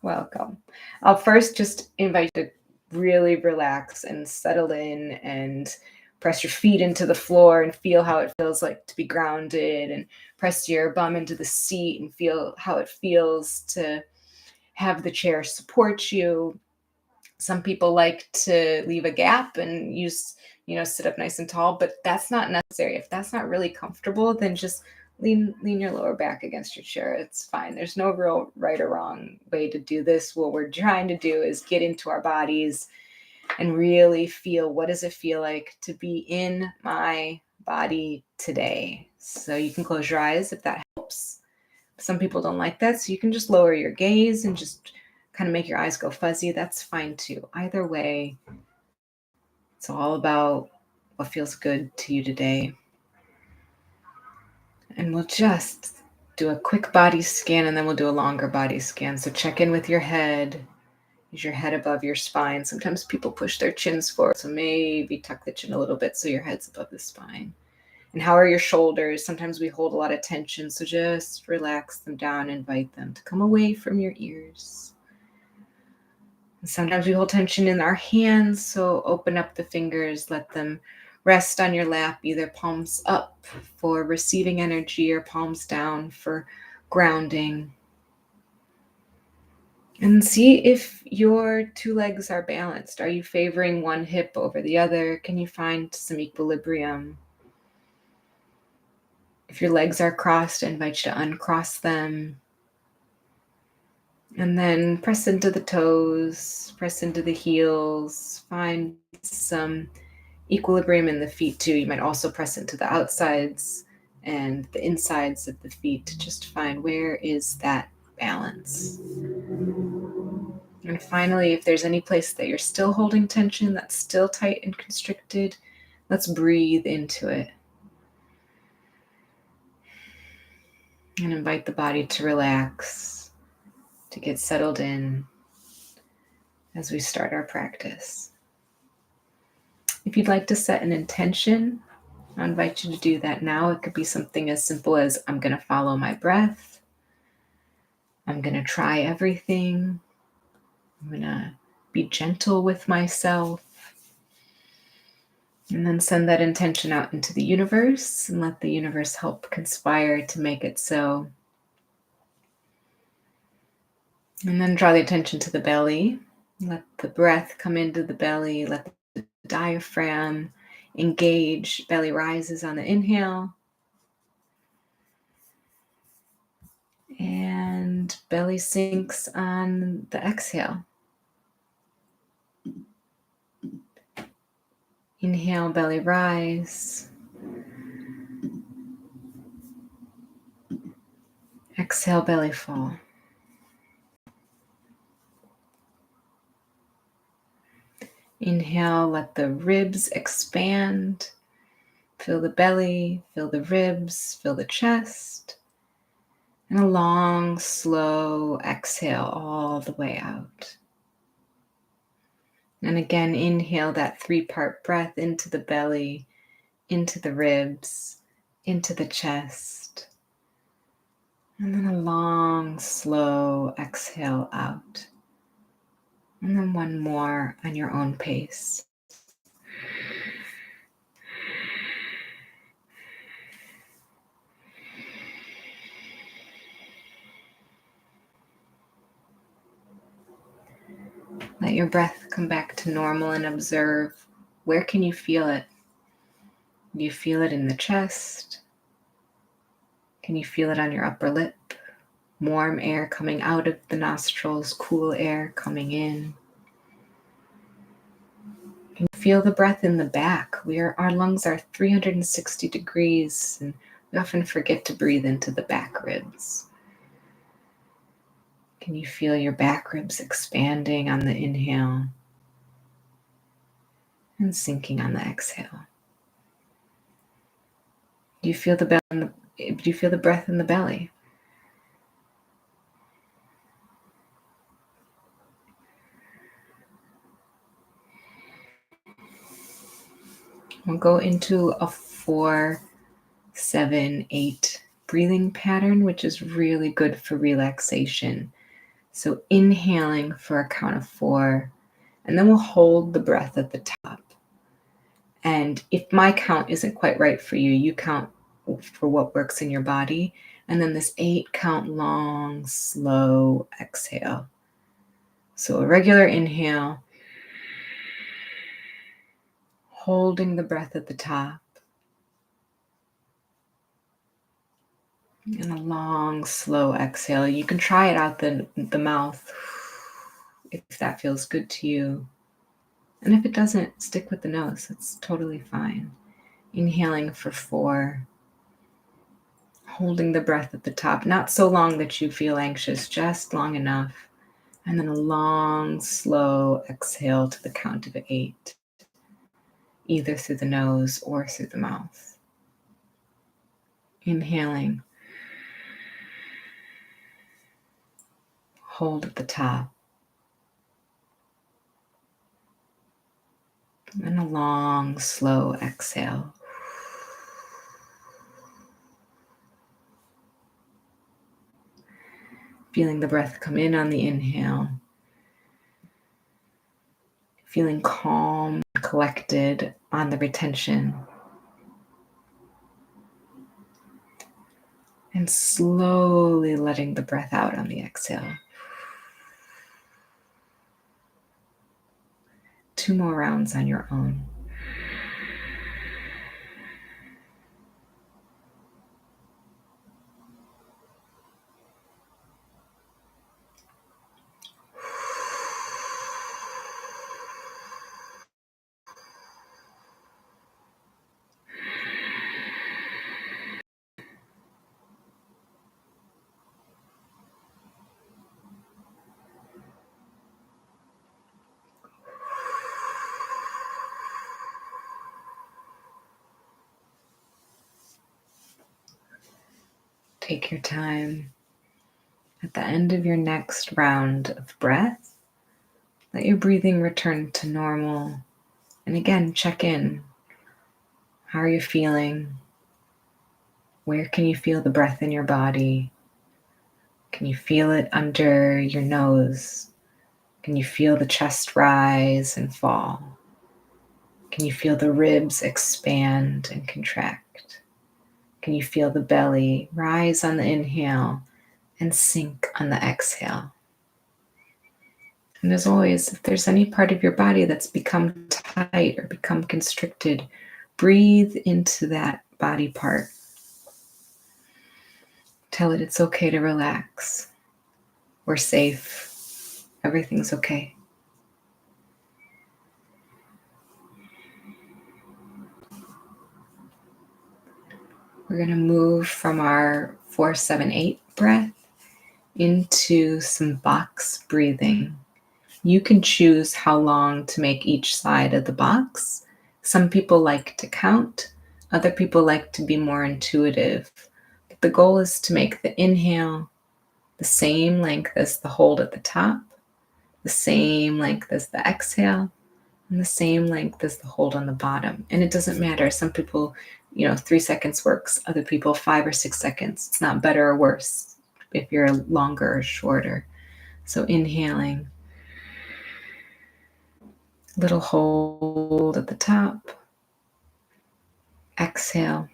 Welcome. I'll first just invite you to really relax and settle in and press your feet into the floor and feel how it feels like to be grounded, and press your bum into the seat and feel how it feels to have the chair support you. Some people like to leave a gap and sit up nice and tall, but that's not necessary. If that's not really comfortable, then just lean your lower back against your chair. It's fine. There's no real right or wrong way to do this. What we're trying to do is get into our bodies and really feel, what does it feel like to be in my body today? So you can close your eyes if that helps. Some people don't like that, so you can just lower your gaze and just kind of make your eyes go fuzzy. That's fine too. Either way, it's all about what feels good to you today. And we'll just do a quick body scan, and then we'll do a longer body scan. So check in with your head. Use your head above your spine. Sometimes people push their chins forward, so maybe tuck the chin a little bit so your head's above the spine. And how are your shoulders? Sometimes we hold a lot of tension, so just relax them down, invite them to come away from your ears. And sometimes we hold tension in our hands, so open up the fingers, let them rest on your lap, either palms up for receiving energy or palms down for grounding. And see if your two legs are balanced. Are you favoring one hip over the other? Can you find some equilibrium? If your legs are crossed, I invite you to uncross them. And then press into the toes, press into the heels, find some equilibrium in the feet too. You might also press into the outsides and the insides of the feet to just find where is that balance. And finally, if there's any place that you're still holding tension, that's still tight and constricted, let's breathe into it. And invite the body to relax, to get settled in as we start our practice. If you'd like to set an intention, I invite you to do that now. It could be something as simple as, I'm going to follow my breath. I'm going to try everything. I'm going to be gentle with myself. And then send that intention out into the universe and let the universe help conspire to make it so. And then draw the attention to the belly. Let the breath come into the belly. Let the diaphragm engage. Belly rises on the inhale. And belly sinks on the exhale. Inhale, belly rise. Exhale, belly fall. Inhale, let the ribs expand. Feel the belly, feel the ribs, feel the chest. And a long, slow exhale all the way out. And again, inhale that 3-part breath into the belly, into the ribs, into the chest. And then a long, slow exhale out. And then one more on your own pace. Let your breath come back to normal and observe, where can you feel it? Do you feel it in the chest? Can you feel it on your upper lip? Warm air coming out of the nostrils, cool air coming in. Can you feel the breath in the back? Our lungs are 360 degrees, and we often forget to breathe into the back ribs. Can you feel your back ribs expanding on the inhale and sinking on the exhale? Do you feel the breath in the belly? We'll go into a 4, 7, 8 breathing pattern, which is really good for relaxation. So inhaling for a count of 4, and then we'll hold the breath at the top. And if my count isn't quite right for you, you count for what works in your body. And then this 8 count long, slow exhale. So a regular inhale, holding the breath at the top, and a long, slow exhale. You can try it out the mouth if that feels good to you. And if it doesn't, stick with the nose. It's totally fine. Inhaling for 4, holding the breath at the top, not so long that you feel anxious, just long enough. And then a long, slow exhale to the count of 8, either through the nose or through the mouth. Inhaling, hold at the top, and a long, slow exhale. Feeling the breath come in on the inhale. Feeling calm, collected on the retention. And slowly letting the breath out on the exhale. 2 more rounds on your own. Take your time. At the end of your next round of breath, let your breathing return to normal. And again, check in. How are you feeling? Where can you feel the breath in your body? Can you feel it under your nose? Can you feel the chest rise and fall? Can you feel the ribs expand and contract? Can you feel the belly rise on the inhale and sink on the exhale? And as always, if there's any part of your body that's become tight or become constricted, breathe into that body part. Tell it it's okay to relax. We're safe. Everything's okay. We're going to move from our 4-7-8 breath into some box breathing. You can choose how long to make each side of the box. Some people like to count. Other people like to be more intuitive. But the goal is to make the inhale the same length as the hold at the top, the same length as the exhale, and the same length as the hold on the bottom. And it doesn't matter. Some people, 3 seconds works. Other people, 5 or 6 seconds. It's not better or worse if you're longer or shorter. So inhaling, little hold at the top, exhale,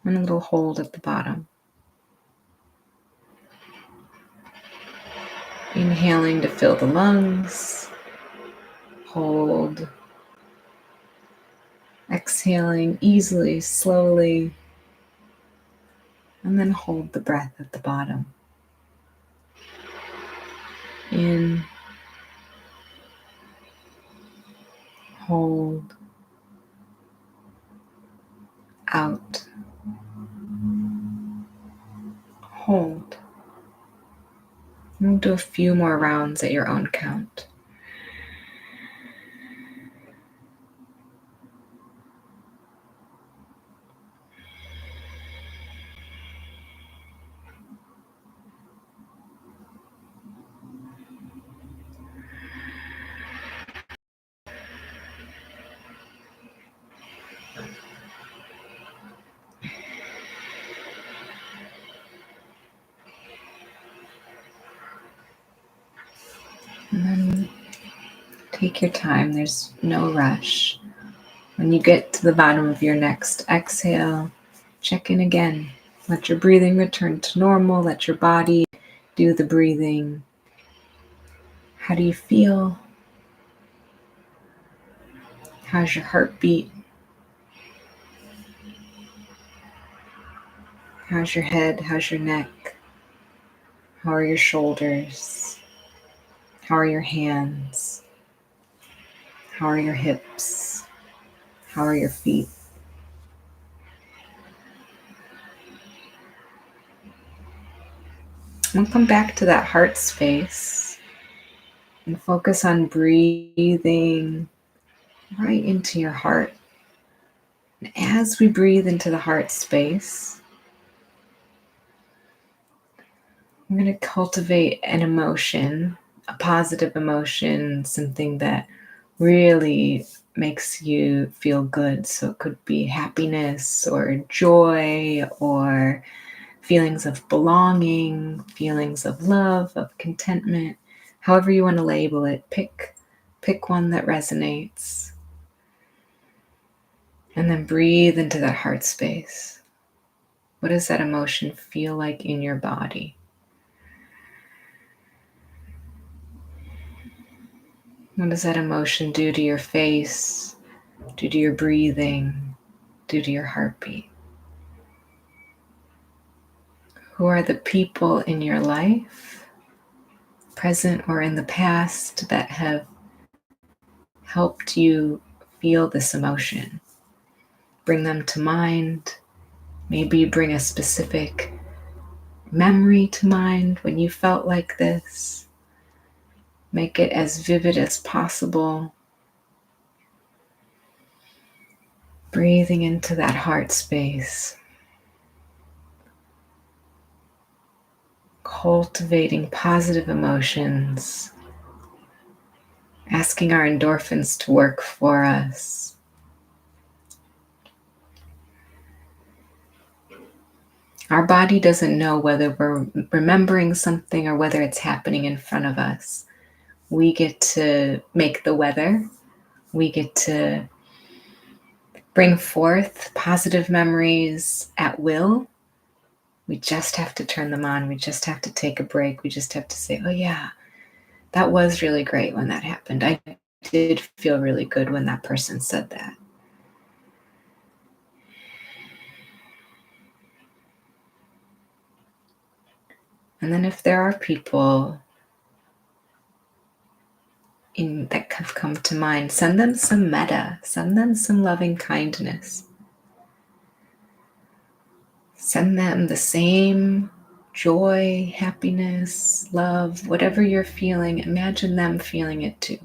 and a little hold at the bottom. Inhaling to fill the lungs, hold, exhaling easily, slowly, and then hold the breath at the bottom. In, hold, out, hold. We'll do a few more rounds at your own count. And then take your time. There's no rush. When you get to the bottom of your next exhale, check in again. Let your breathing return to normal. Let your body do the breathing. How do you feel? How's your heartbeat? How's your head? How's your neck? How are your shoulders? How are your hands? How are your hips? How are your feet? We'll come back to that heart space and focus on breathing right into your heart. And as we breathe into the heart space, I'm going to cultivate an emotion, a positive emotion, something that really makes you feel good. So it could be happiness or joy or feelings of belonging, feelings of love, of contentment, however you want to label it. Pick one that resonates. And then breathe into that heart space. What does that emotion feel like in your body? What does that emotion do to your face, do to your breathing, do to your heartbeat? Who are the people in your life, present or in the past, that have helped you feel this emotion? Bring them to mind. Maybe you bring a specific memory to mind when you felt like this. Make it as vivid as possible. Breathing into that heart space. Cultivating positive emotions. Asking our endorphins to work for us. Our body doesn't know whether we're remembering something or whether it's happening in front of us. We get to make the weather. We get to bring forth positive memories at will. We just have to turn them on. We just have to take a break. We just have to say, oh yeah, that was really great when that happened. I did feel really good when that person said that. And then if there are people that have come to mind, send them some metta, send them some loving kindness. Send them the same joy, happiness, love, whatever you're feeling, imagine them feeling it too.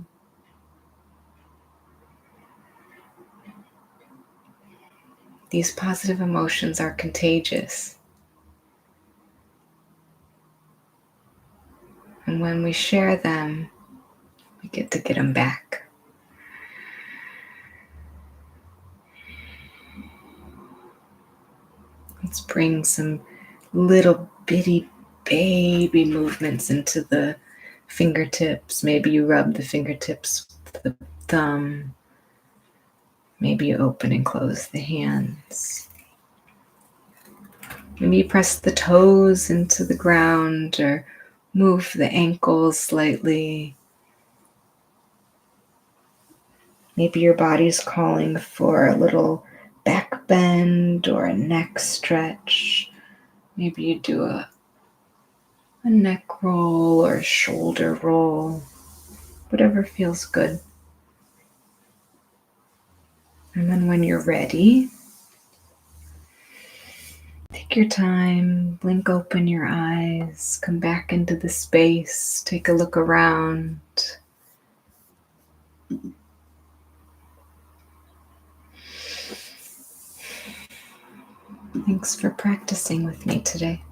These positive emotions are contagious. And when we share them, we get to get them back. Let's bring some little bitty baby movements into the fingertips. Maybe you rub the fingertips with the thumb. Maybe you open and close the hands. Maybe you press the toes into the ground or move the ankles slightly. Maybe your body's calling for a little back bend or a neck stretch. Maybe you do a neck roll or a shoulder roll, whatever feels good. And then when you're ready, take your time, blink open your eyes, come back into the space, take a look around. Thanks for practicing with me today.